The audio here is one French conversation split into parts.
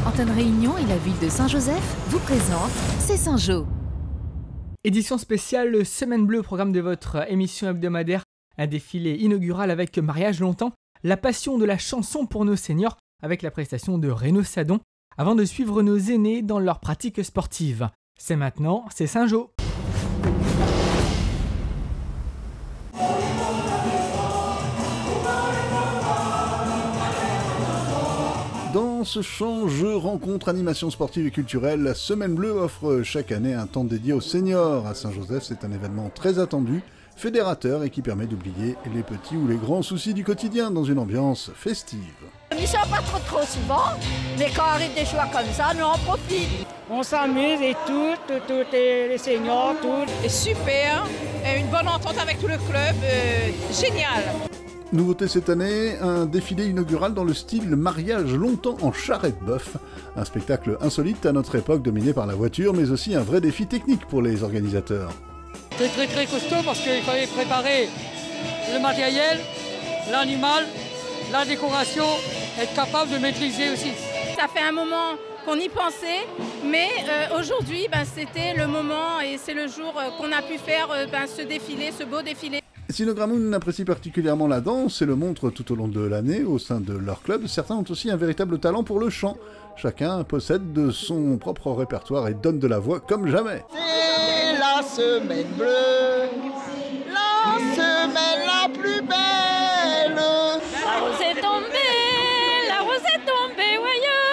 Antenne Réunion et la ville de Saint-Joseph vous présentent C'est Saint-Jo. Édition spéciale Semaine Bleue, programme de votre émission hebdomadaire. Un défilé inaugural avec Mariage Longtemps, la passion de la chanson pour nos seniors avec la prestation de Renaud Sadon, avant de suivre nos aînés dans leurs pratiques sportives. C'est maintenant, c'est Saint-Jo. Dans ce champ jeu, rencontre, animation sportive et culturelle, la Semaine Bleue offre chaque année un temps dédié aux seniors. À Saint-Joseph, c'est un événement très attendu, fédérateur et qui permet d'oublier les petits ou les grands soucis du quotidien dans une ambiance festive. Ils sont pas trop souvent, mais quand arrive des choix comme ça, nous en profite. On s'amuse et tout les seniors, tout. Et super, et une bonne entente avec tout le club, génial. Nouveauté cette année, un défilé inaugural dans le style Mariage Longtemps en charrette-bœuf. Un spectacle insolite à notre époque dominé par la voiture, mais aussi un vrai défi technique pour les organisateurs. C'est très costaud parce qu'il fallait préparer le matériel, l'animal, la décoration, être capable de maîtriser aussi. Ça fait un moment qu'on y pensait, mais aujourd'hui, c'était le moment et c'est le jour qu'on a pu faire ce défilé, ce beau défilé. Si nos Gramoun apprécient particulièrement la danse et le montrent tout au long de l'année au sein de leur club, certains ont aussi un véritable talent pour le chant. Chacun possède de son propre répertoire et donne de la voix comme jamais. C'est la semaine bleue, la semaine la plus belle. La rose est tombée, voyons,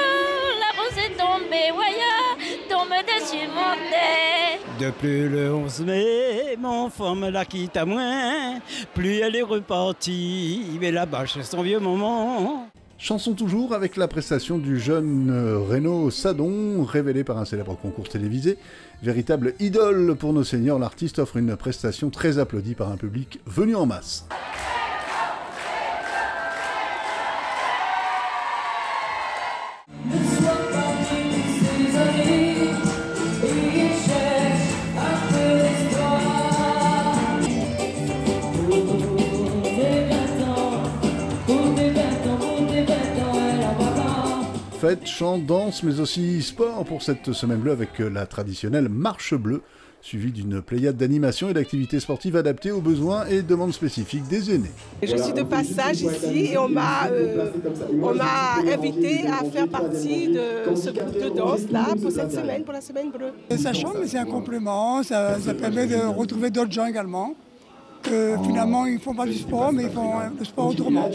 la rose est tombée, voyons, tombe dessus mon tête. Depuis le 11 mai, mon femme la quitte à moi, plus elle est repartie, mais là-bas chez son vieux moment. Chanson toujours avec la prestation du jeune Renaud Sadon, révélé par un célèbre concours télévisé. Véritable idole pour nos seniors, l'artiste offre une prestation très applaudie par un public venu en masse. Fête, chant, danse, mais aussi sport pour cette Semaine Bleue avec la traditionnelle marche bleue, suivie d'une pléiade d'animations et d'activités sportives adaptées aux besoins et demandes spécifiques des aînés. Je suis de passage ici et on m'a invité à faire partie de ce groupe de danse-là pour cette semaine, pour la Semaine Bleue. Ça change, mais c'est un complément, ça permet de retrouver d'autres gens également. Finalement, ils ne font pas du sport, mais ils font le sport autrement.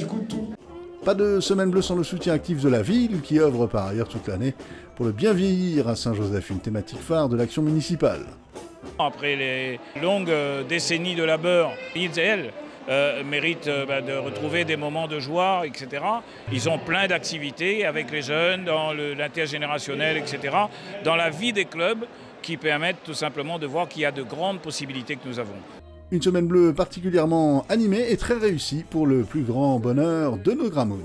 Pas de Semaine Bleue sans le soutien actif de la ville, qui œuvre par ailleurs toute l'année pour le bien vieillir à Saint-Joseph, une thématique phare de l'action municipale. Après les longues décennies de labeur, ils et elles méritent de retrouver des moments de joie, etc. Ils ont plein d'activités avec les jeunes, dans l'intergénérationnel, etc. Dans la vie des clubs qui permettent tout simplement de voir qu'il y a de grandes possibilités que nous avons. Une Semaine Bleue particulièrement animée et très réussie pour le plus grand bonheur de nos Gramoun.